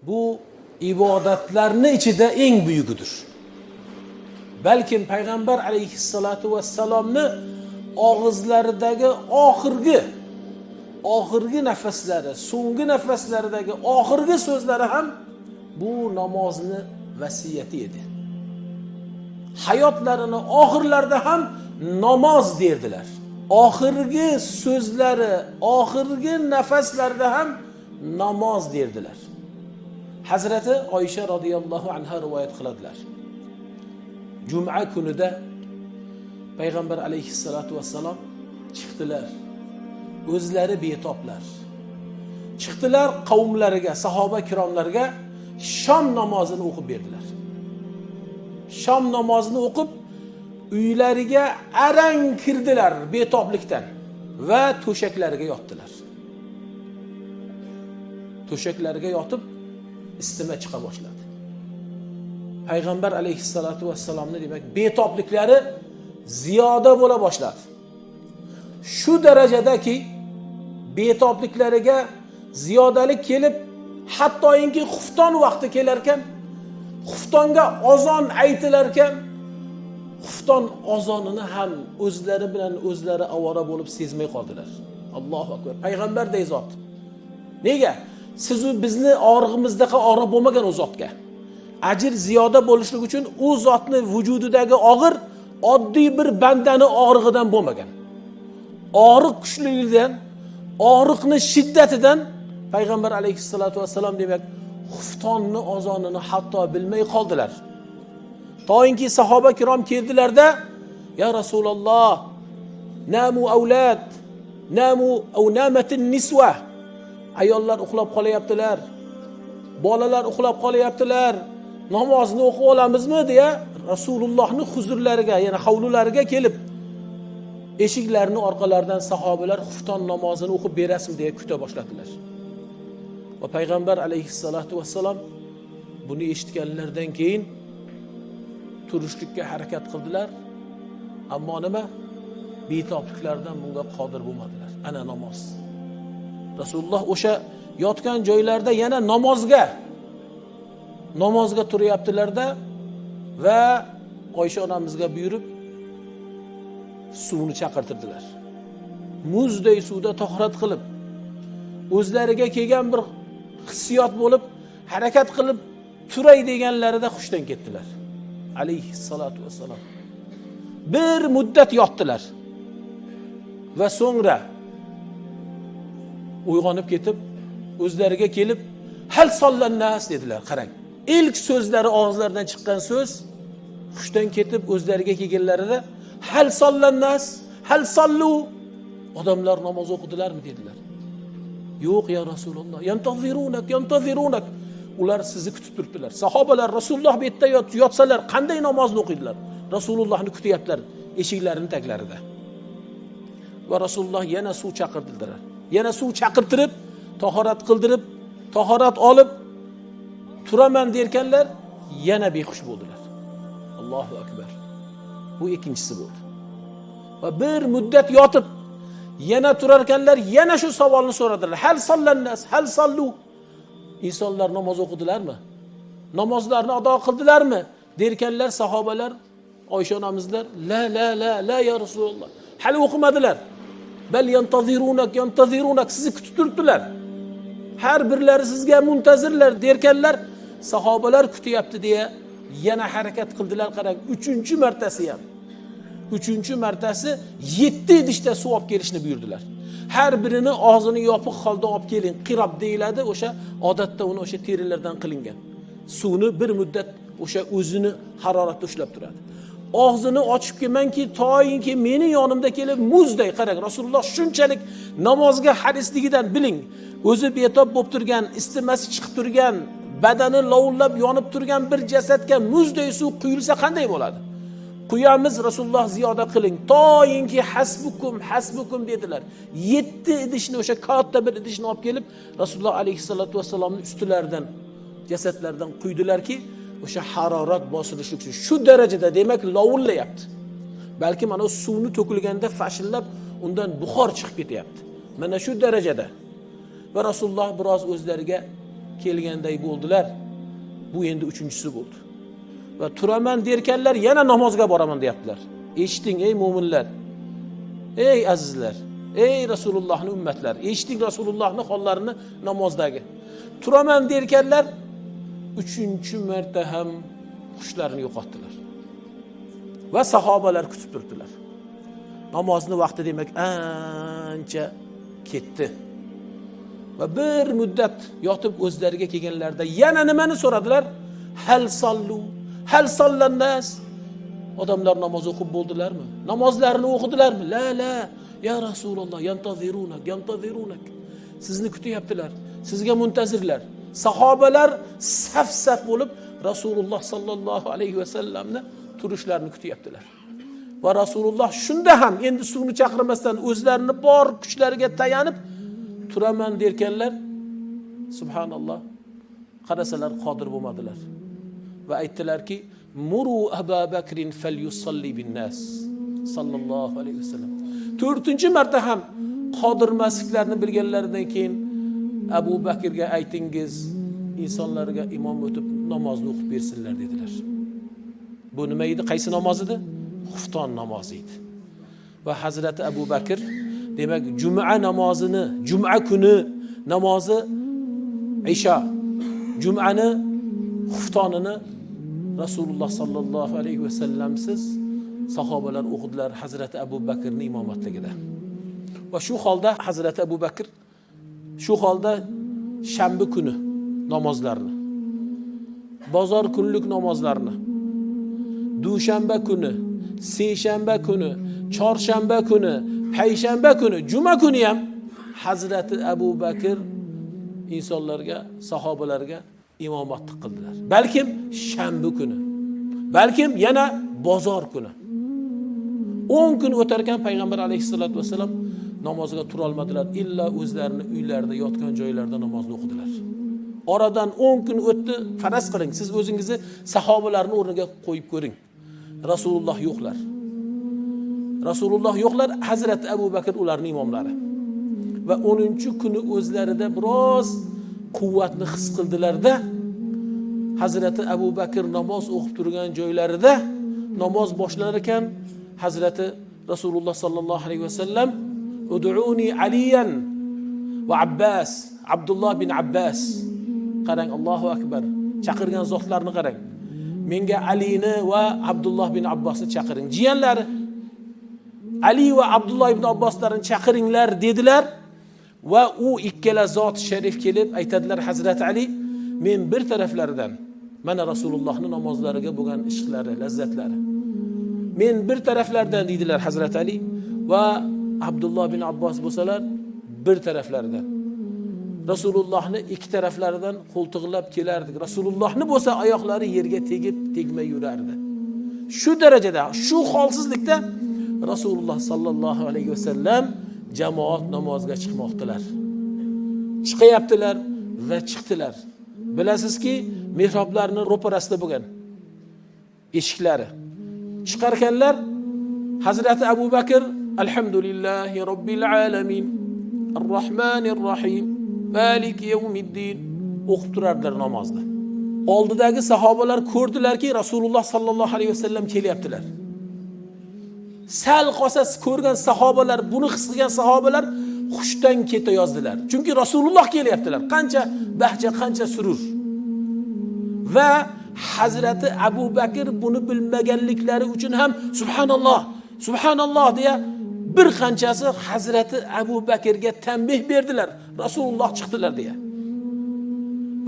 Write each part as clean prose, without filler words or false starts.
bu ibodatlarning ichida eng buyugidir. Balkim payg'ambar alayhissalatu vassalomni og'izlaridagi oxirgi nafaslari, so'nggi nafaslaridagi oxirgi so'zlari ham bu namozni vasiyati edi. Hayotlarini oxirlarida ham namoz derdilar. Oxirgi so'zlari, oxirgi nafaslarida ham namoz derdilar. Hazrati Oysha radhiyallohu anha rivoyat qiladilar. Juma kunida payg'ambar alayhissalatu vassalom chiqdilar. O'zlari betoblar. Chiqdilar qavmlariga, sahoba kiromlarga shom namozini o'qib berdilar. Shom namozini o'qib, uylariga arang kirdilar betoblikdan va to'shaklariga yotdilar. To'shaklariga yotib istima chiqa boshladi. Payg'ambar alayhissalatu vassalomning demak betobliklari ziyoda bo'la boshladi. Shu darajadaki betobliklariga ziyodalik kelib, hattoki xufton vaqti kelarkan, xuftonga azon aytilarkan, xufton azonini ham o'zlari bilan o'zlari avora bo'lib sezmay qoldilar. Allohu akbar. Payg'ambarday zot. Nega? Siz u bizni og'rig'imizdaqa og'riq bo'lmagan o zotga. Ajr ziyoda bo'lishligi uchun u zotning vujudidagi og'ir oddiy bir bandani og'rig'idan bo'lmagan. Og'riq kuchligidan, og'riqning shiddatidan payg'ambar alayhissalatu vassalom demak xuftonni azonini hatto bilmay qoldilar. To'yinki sahoba kirom keldilarda, ya Rasululloh, namu avlad, namu aw namatin niswa. Ayollar uxlab qolyaptilar. Bolalar uxlab qolyaptilar. Namozni o'qib olamizmi deya Rasulullohning huzurlariga, ya'ni hovlilariga kelib eshiklarning orqalaridan sahobalar xufton namozini o'qib berasizmi deya kuta boshladilar. Va payg'ambar alayhissalatu vassalom buni eshitganlardan keyin turishlikka harakat qildilar. Ammo nima? Betobliklardan bunga qodir bo'lmadilar. Ana namoz. Rasululloh o'sha yotgan joylarda yana namozga turyaptilarda va Oysha onamizga buyurib suvni chaqirtirdilar. Muzday suvda tahorat qilib, o'zlariga kelgan bir hissiyot bo'lib, harakat qilib turay deganlarida hushdan ketdilar. Alayhissalatu vassalom. Bir muddat yotdilar. Va so'ngra uyg'onib ketib, o'zlariga kelib, hal sollannas dedilar. Qarang. İlk so'zlari og'izlaridan chiqqan so'z hushdan ketib o'zlariga kelganlarida hal sollannas, hal sollu. Odamlar namoz o'qidilarmi dedilar. Yo'q ya Rasululloh, yantazirunak. Ular sizni kutib turibdilar. Sahobalar Rasululloh bu yerda yotsalar qanday namozni o'qiydilar? Rasulullohni kutyaptilar eshiklarining taglarida. Va Rasululloh yana suv chaqirdilar. Yana suv chaqirtirib, tahorat qildirib, tahorat olib turaman derkanlar yana behush bo'ldilar. Allohu akbar. Bu ikkinchisi bo'ldi. Va bir muddat yotib yana turarkanlar yana shu savolni so'radilar. Hal sollannas, hal sollu. İnsanlar namoz o'qidilarmi? Namozlarni ado qildilarmi? Derkanlar sahobalar, Oysha onamizlar, la ya Rasululloh. Hali o'qimadilar. Bal yantazirunak sizni kutib turibdilar. Har birlari sizga muntazirlar derkanlar sahobalar kutyapti deya yana harakat qildilar. Qarang, 3-martasi ham. 3-martasi 7 idishda suv olib kelishni buyurdilar. Har birini og'zini yopiq holda olib keling. Qirab deyiladi, o'sha odatda uni o'sha terilardan qilingan. Suvni bir muddat o'sha o'zini haroratda ushlab turadi. Og'zini ochib kelmanki, toyinki meni yonimda kelib muzday qarang. Rasululloh shunchalik namozga harisligidan biling. O'zi betob bo'lib turgan, istimasi chiqib turgan, badani lovullab yonib turgan bir jasadga muzday suv quyilsa qanday bo'ladi? Quyamiz Rasululloh ziyoda qiling. Toyinki hasbukum dedilar. 7 idishni o'sha katta bir idishni olib kelib Rasululloh alayhissalatu vassalomning ustilaridan, jasadlardan quydilarki, o'sha harorat bosilishi uchun shu darajada demak lovullayapti. Balki mana suvni to'kilganda fashillab undan buxor chiqib ketyapti. Mana shu darajada. Va Rasululloh biroz o'zlariga kelganday bo'ldilar. Bu endi uchinchisi bo'ldi. Va turaman derkanlar yana namozga boraman deyaptilar. Eshiting ey mu'minlar. Ey azizlar, ey Rasulullohning ummatlari, eshiting Rasulullohning hollarini namozdagi. Turaman derkanlar uchinchi marta ham xushlarini yo'qotdilar. Va sahobalar kutib turdilar. Namozni vaqti demak ancha ketdi. Va bir muddat yotib o'zlariga kelganlarda yana nimani so'radilar? Hal sallu, hal sallannas. Odamlar namoz o'qib bo'ldilarmi? Namozlarini o'qidilarmi? La, la. Ya Rasululloh, yantazirunak. Sizni kutyaptilar. Sizga muntazirlar. Sahobalar saf-saf bo'lib Rasululloh sallallohu alayhi va sallamni turishlarini kutyaptilar. Va Rasululloh shunda ham endi suvni chaqirmasdan o'zlarini bor kuchlariga tayanib turaman derkanlar, subhanalloh, qarasalar qodir bo'lmadilar. Va aytdilarki, muru Abu Bakrin falyusalli bin nas sallallohu alayhi vasallam. 4-marta ham qodir emasliklarini bilganlaridan keyin Abu Bakrga aytingiz, insonlarga imom o'tib namozni o'qib bersinlar dedilar. Bu nima edi? Qaysi namoz edi? Xufton namozi edi. Va Hazrati Abu Bakr demak juma namozini, juma kuni namozi isha, jumani xuftonini Rasululloh sallallohu alayhi va sallamsiz sahobalar o'qidilar Hazrati Abu Bakrning imomatligida. Va shu holda Hazrati Abu Bakr shu holda shanba kuni namozlarini, bozor kunlik namozlarini, dushanba kuni, seshanba kuni, chorshanba kuni, payshanba kuni, juma kuni ham Hazrati Abu Bakr insonlarga, sahobalarga imomatlik qildilar. Balkim shanba kuni, balkim yana bozor kuni. 10 kun o'tar ekan payg'ambar alayhisolatu vasallam namozga tura olmadilar, illa o'zlarini uylarida yotgan joylarida namozni o'qidilar. Oradan 10 kun o'tdi, faraz qiling, siz o'zingizni sahobalarning o'rniga qo'yib ko'ring. Rasululloh yo'qlar. Rasululloh yo'qlar, Hazrat Abu Bakr ularning imomlari. Va 10-kuni o'zlarida biroz quvvatni his qildilarda, Hazrati Abu Bakr namoz o'qib turgan joylarida namoz boshlanar ekan, Hazrati Rasululloh sallallohu alayhi vasallam ud'uni Aliyan va Abbas, Abdullah bin Abbas. Qarang, Allohu akbar. Chaqirgan zotlarni qarang. Menga Alini va Abdullah bin Abbosni chaqiring. Jiyanlari Ali va Abdullah ibn Abboslarni chaqiringlar dedilar. Va u ikkala zot sharif kelib aytadilar, Hazrat Ali, men bir taraflaridan mana Rasulullohning namozlariga bo'lgan ishqlari, lazzatlari. Men bir taraflardan dedilar Hazrat Ali va Abdullah bin Abbos bo'lsalar bir taraflaridan. Rasulullohni ikki taraflaridan qo'ltiqlab kelardik. Rasulullohni bo'lsa oyoqlari yerga tegib tegmay yurardi. Shu darajada, shu holsizlikda Rasululloh sallallohu alayhi vasallam jamoat namozga chiqmoqdilar. Chiqyaptilar va chiqdilar. Bilasizki, mihroblarning ro'parasida bo'lgan eshiklari. Chiqarkanlar Hazrati Abu Bakr alhamdulillahi robbil alamin arrohmanir rohim maliki yawmiddin o'qib turardilar namozda. Oldidagi sahobalar ko'rdilarki, Rasululloh sallallohu alayhi vasallam kelyaptilar. Sal qolsa ko'rgan sahobalar, buni his qilgan sahobalar xushdan ketayozdilar. Chunki Rasululloh kelyaptilar. Qancha bahja, qancha surur. Va Hazrati Abu Bakr buni bilmaganliklari uchun ham subhanalloh, subhanalloh deya bir qanchasi Hazrati Abu Bakrga tanbih berdilar. Rasululloh chiqdilar deya.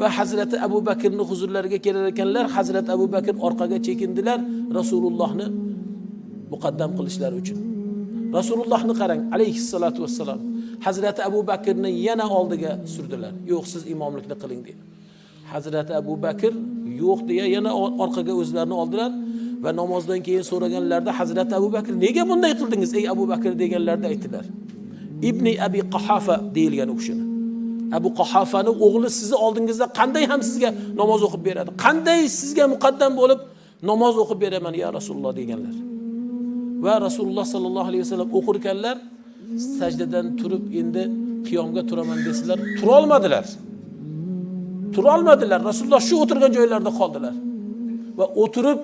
Va Hazrati Abu Bakrning huzurlariga kelar ekanlar, Hazrati Abu Bakr orqaga chekindilar Rasulullohni muqaddam qilishlari uchun. Rasulullohni qarang, alayhissalatu vassalam. Hazrati Abu Bakrni yana oldiga surdilar. Yo'q, siz imomlikni qiling dedi. Hazrati Abu Bakr yo'q deya yana orqaga o'zlarini oldilar va namozdan keyin so'raganlarda Hazrati Abu Bakr, nega bunday qildingiz ey Abu Bakr deganlarda aytdilar. Ibn Abi Qahafa deyilgan o'shini. Abu Qahafaning o'g'li sizni oldingizda qanday ham sizga namoz o'qib beradi? Qanday sizga muqaddam bo'lib namoz o'qib beraman ya Rasululloh deganlar. Va Rasululloh sallallohu alayhi vasallam o'qirkanlar, sajdadan turib endi qiyomga turaman desalar, tura olmadilar. tura olmadilar. Rasululloh shu o'tirgan joylarida qoldilar va o'tirib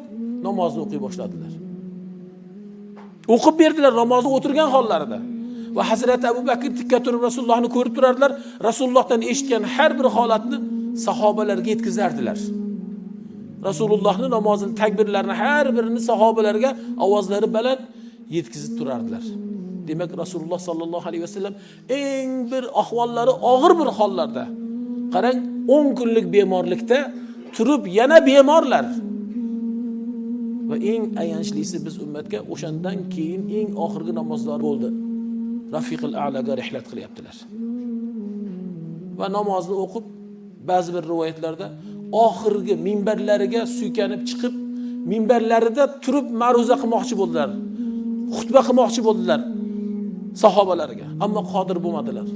namozni o'qiy boshladilar. O'qib berdilar namozni o'tirgan hollarida. Va Hazrat Abu Bakr tikka turib Rasulullohni ko'rib turardilar. Rasulullohdan eshitgan har bir holatni sahobalarga yetkazardilar. Rasulullohning namozini, takbirlarini har birini sahobalarga ovozlari baland yetkazib turardilar. Demak, Rasululloh sallallohu alayhi vasallam eng bir ahvollari og'ir bir hollarda, qarang, 10 kunlik bemorlikda turib yana bemorlar. Va eng ayanchlisi biz ummatga o'shandan keyin eng oxirgi namozlar bo'ldi. Rafiqul a'laga rihlat qilyaptilar. Va namozni o'qib, ba'zi bir rivoyatlarda oxirgi minbarlariga suykanib chiqib, minbarlarida turib ma'ruza qilmoqchi bo'ldilar. Xutba qilmoqchi bo'ldilar sahobalariga, ammo qodir bo'lmadilar.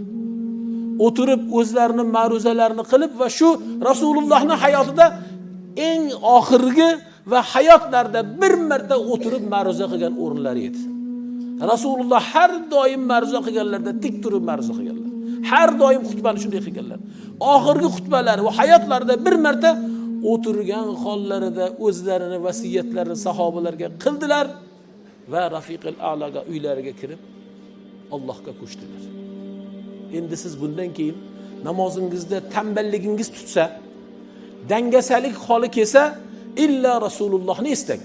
O'tirib o'zlarining ma'ruzalarini qilib va shu Rasulullohning hayotida eng oxirgi va hayotlarida bir marta o'tirib ma'ruza qilgan o'rinlari edi. Rasululloh har doim ma'ruza qilganlarda tik turib ma'ruza qilganlar. Har doim xutbani shunday qilganlar. Oxirgi xutbalari va hayotlarida bir marta o'tirgan hollarida o'zlarini vasiyatlarini sahobalarga qildilar va Rafiqul a'laga uylariga kirib Allohga ko'shdilar. Endi siz bundan keyin namozingizda tanballigingiz tutsa, dangasalik holi kelsa, illa Rasulullohni istang.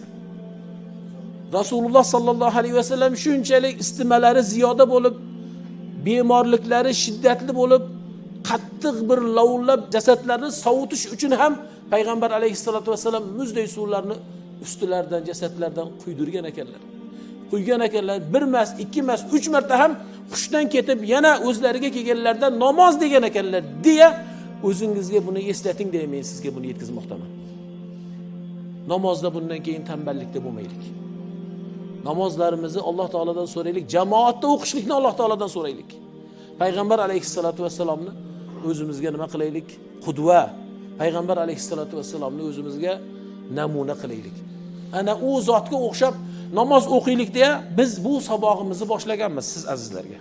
Rasululloh sallallohu alayhi vasallam shunchalik istimalari ziyoda bo'lib, bemorliklari shiddatli bo'lib, qattiq bir lovillab jasadlarni sovutish uchun ham payg'ambar alayhisolatu vasallam muzday suvlarni ustilaridan, jasadlardan quydirgan ekanlar. Quygan ekanlar, bir emas, ikki emas, 3 marta ham hushdan ketib yana o'zlariga kelganlarda namoz degan ekanlar deya o'zingizga buni eslating deya men sizga buni yetkazmoqdaman. Namozda bundan keyin tanballikda bo'lmaylik. Namozlarimizni Alloh taoladan so'raylik, jamoatda o'qishlikni Alloh taoladan so'raylik. Payg'ambar alayhisolatu vasallamni o'zimizga nima qilaylik? Qudva. Payg'ambar alayhisolatu vasallamni o'zimizga namuna qilaylik. Ana u zotga o'xshab namoz o'qiylik deya biz bu sabog'imizni boshlaganmiz siz azizlarga.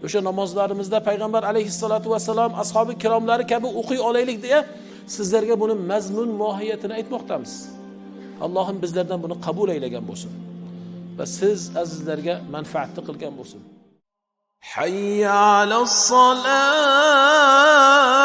O'sha namozlarimizda payg'ambar alayhisolatu vasallam ashabi kiromlari kabi o'qiy olaylik deya sizlarga buni mazmun mohiyatini aytmoqdamiz. Allohim bizlardan buni qabul aylagan bo'lsin va siz azizlarga manfaatli qilgan bo'lsin. Hayya alas salat.